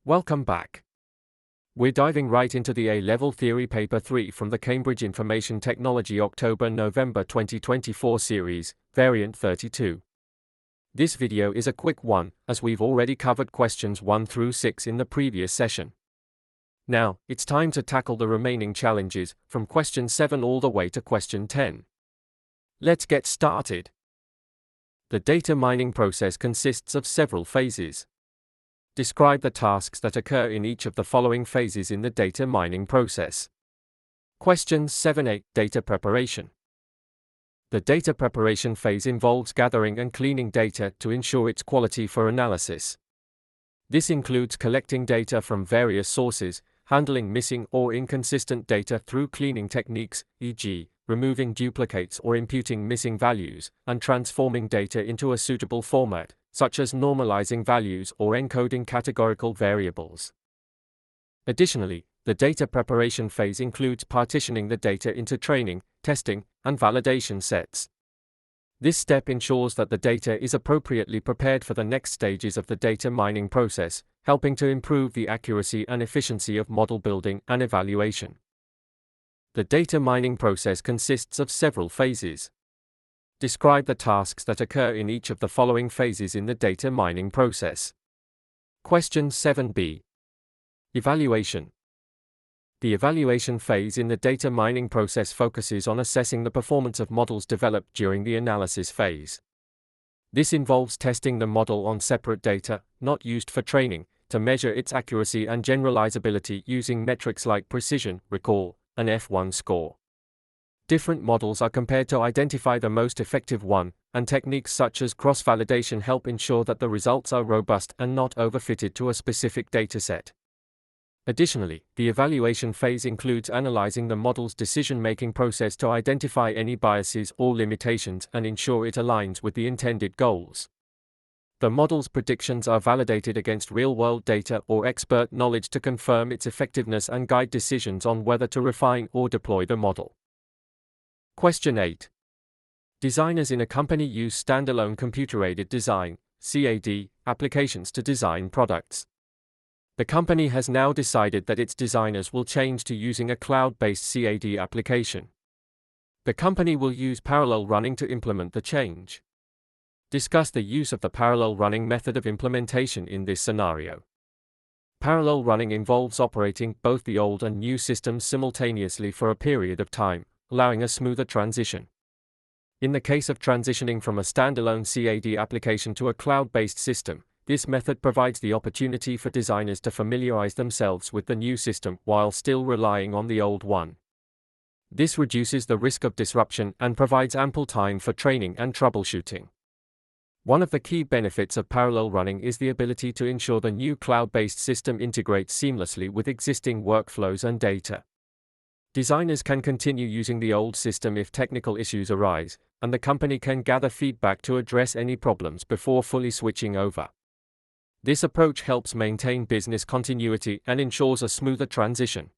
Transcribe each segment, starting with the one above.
Welcome back. We're diving right into the A-Level Theory Paper 3 from the Cambridge Information Technology October-November 2024 series, Variant 32. This video is a quick one, as we've already covered questions 1 through 6 in the previous session. Now, it's time to tackle the remaining challenges, from question 7 all the way to question 10. Let's get started. The data mining process consists of several phases. Describe the tasks that occur in each of the following phases in the data mining process. Questions 7-8. Data preparation. The data preparation phase involves gathering and cleaning data to ensure its quality for analysis. This includes collecting data from various sources, handling missing or inconsistent data through cleaning techniques, e.g., removing duplicates or imputing missing values, and transforming data into a suitable format, such as normalizing values or encoding categorical variables. Additionally, the data preparation phase includes partitioning the data into training, testing, and validation sets. This step ensures that the data is appropriately prepared for the next stages of the data mining process, helping to improve the accuracy and efficiency of model building and evaluation. The data mining process consists of several phases. Describe the tasks that occur in each of the following phases in the data mining process. Question 7b. Evaluation. The evaluation phase in the data mining process focuses on assessing the performance of models developed during the analysis phase. This involves testing the model on separate data, not used for training, to measure its accuracy and generalizability using metrics like precision, recall, and F1 score. Different models are compared to identify the most effective one, and techniques such as cross-validation help ensure that the results are robust and not overfitted to a specific dataset. Additionally, the evaluation phase includes analyzing the model's decision-making process to identify any biases or limitations and ensure it aligns with the intended goals. The model's predictions are validated against real-world data or expert knowledge to confirm its effectiveness and guide decisions on whether to refine or deploy the model. Question 8. Designers in a company use standalone computer-aided design (CAD) applications to design products. The company has now decided that its designers will change to using a cloud-based CAD application. The company will use parallel running to implement the change. Discuss the use of the parallel running method of implementation in this scenario. Parallel running involves operating both the old and new systems simultaneously for a period of time, allowing a smoother transition. In the case of transitioning from a standalone CAD application to a cloud-based system, this method provides the opportunity for designers to familiarize themselves with the new system while still relying on the old one. This reduces the risk of disruption and provides ample time for training and troubleshooting. One of the key benefits of parallel running is the ability to ensure the new cloud-based system integrates seamlessly with existing workflows and data. Designers can continue using the old system if technical issues arise, and the company can gather feedback to address any problems before fully switching over. This approach helps maintain business continuity and ensures a smoother transition.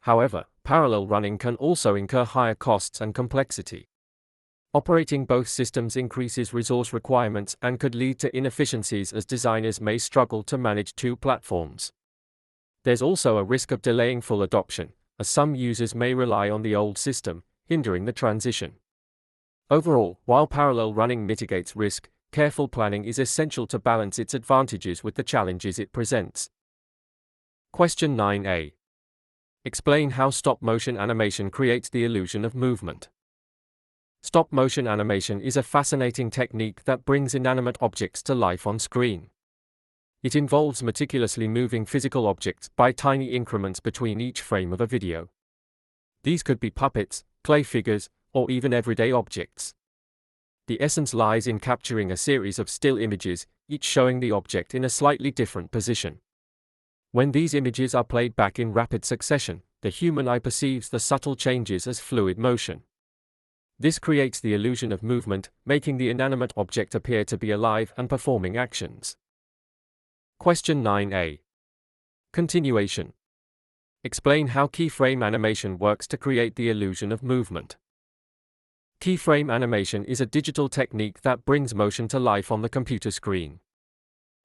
However, parallel running can also incur higher costs and complexity. Operating both systems increases resource requirements and could lead to inefficiencies as designers may struggle to manage two platforms. There's also a risk of delaying full adoption, as some users may rely on the old system, hindering the transition. Overall, while parallel running mitigates risk, careful planning is essential to balance its advantages with the challenges it presents. Question 9a. Explain how stop-motion animation creates the illusion of movement. Stop-motion animation is a fascinating technique that brings inanimate objects to life on screen. It involves meticulously moving physical objects by tiny increments between each frame of a video. These could be puppets, clay figures, or even everyday objects. The essence lies in capturing a series of still images, each showing the object in a slightly different position. When these images are played back in rapid succession, the human eye perceives the subtle changes as fluid motion. This creates the illusion of movement, making the inanimate object appear to be alive and performing actions. Question 9a. Continuation. Explain how keyframe animation works to create the illusion of movement. Keyframe animation is a digital technique that brings motion to life on the computer screen.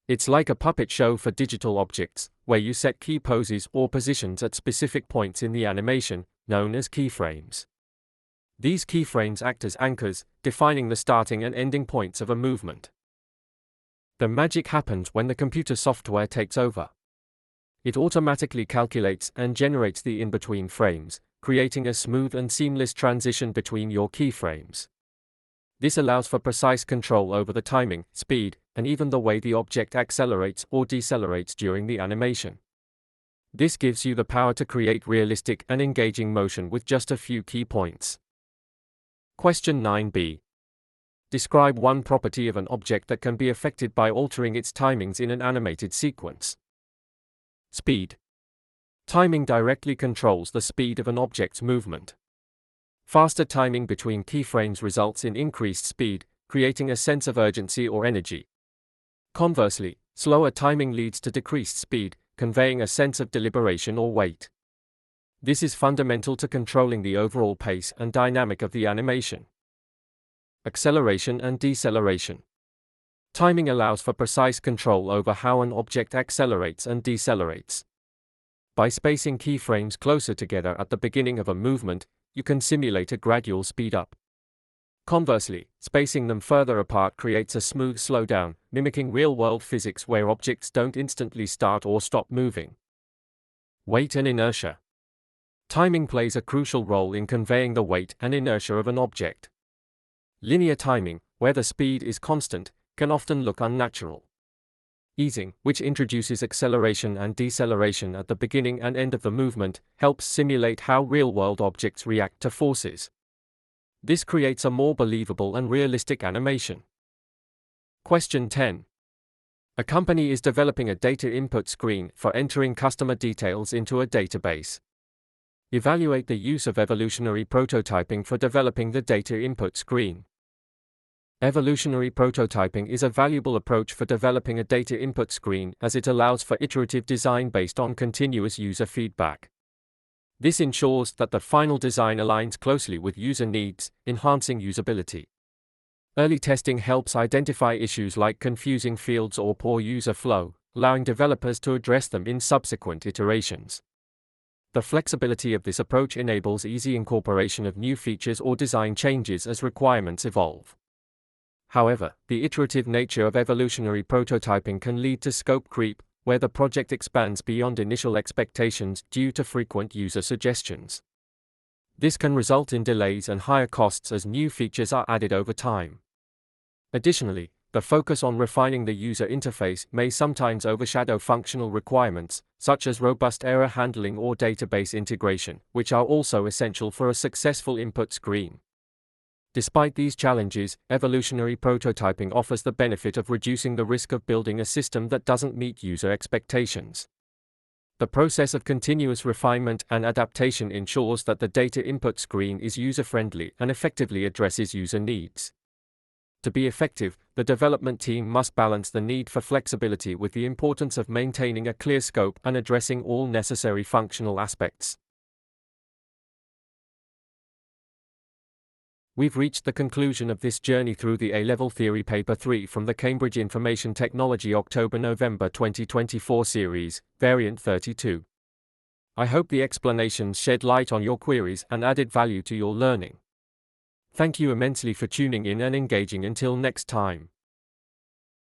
It's like a puppet show for digital objects, where you set key poses or positions at specific points in the animation, known as keyframes. These keyframes act as anchors, defining the starting and ending points of a movement. The magic happens when the computer software takes over. It automatically calculates and generates the in-between frames, creating a smooth and seamless transition between your keyframes. This allows for precise control over the timing, speed, and even the way the object accelerates or decelerates during the animation. This gives you the power to create realistic and engaging motion with just a few key points. Question 9b. Describe one property of an object that can be affected by altering its timings in an animated sequence. Speed. Timing directly controls the speed of an object's movement. Faster timing between keyframes results in increased speed, creating a sense of urgency or energy. Conversely, slower timing leads to decreased speed, conveying a sense of deliberation or weight. This is fundamental to controlling the overall pace and dynamic of the animation. Acceleration and deceleration. Timing allows for precise control over how an object accelerates and decelerates. By spacing keyframes closer together at the beginning of a movement, you can simulate a gradual speed up. Conversely, spacing them further apart creates a smooth slowdown, mimicking real-world physics where objects don't instantly start or stop moving. Weight and inertia. Timing plays a crucial role in conveying the weight and inertia of an object. Linear timing, where the speed is constant, can often look unnatural. Easing, which introduces acceleration and deceleration at the beginning and end of the movement, helps simulate how real-world objects react to forces. This creates a more believable and realistic animation. Question 10. A company is developing a data input screen for entering customer details into a database. Evaluate the use of evolutionary prototyping for developing the data input screen. Evolutionary prototyping is a valuable approach for developing a data input screen as it allows for iterative design based on continuous user feedback. This ensures that the final design aligns closely with user needs, enhancing usability. Early testing helps identify issues like confusing fields or poor user flow, allowing developers to address them in subsequent iterations. The flexibility of this approach enables easy incorporation of new features or design changes as requirements evolve. However, the iterative nature of evolutionary prototyping can lead to scope creep, where the project expands beyond initial expectations due to frequent user suggestions. This can result in delays and higher costs as new features are added over time. Additionally, the focus on refining the user interface may sometimes overshadow functional requirements, such as robust error handling or database integration, which are also essential for a successful input screen. Despite these challenges, evolutionary prototyping offers the benefit of reducing the risk of building a system that doesn't meet user expectations. The process of continuous refinement and adaptation ensures that the data input screen is user-friendly and effectively addresses user needs. To be effective, the development team must balance the need for flexibility with the importance of maintaining a clear scope and addressing all necessary functional aspects. We've reached the conclusion of this journey through the A-Level Theory Paper 3 from the Cambridge Information Technology October-November 2024 series, Variant 32. I hope the explanations shed light on your queries and added value to your learning. Thank you immensely for tuning in and engaging. Until next time.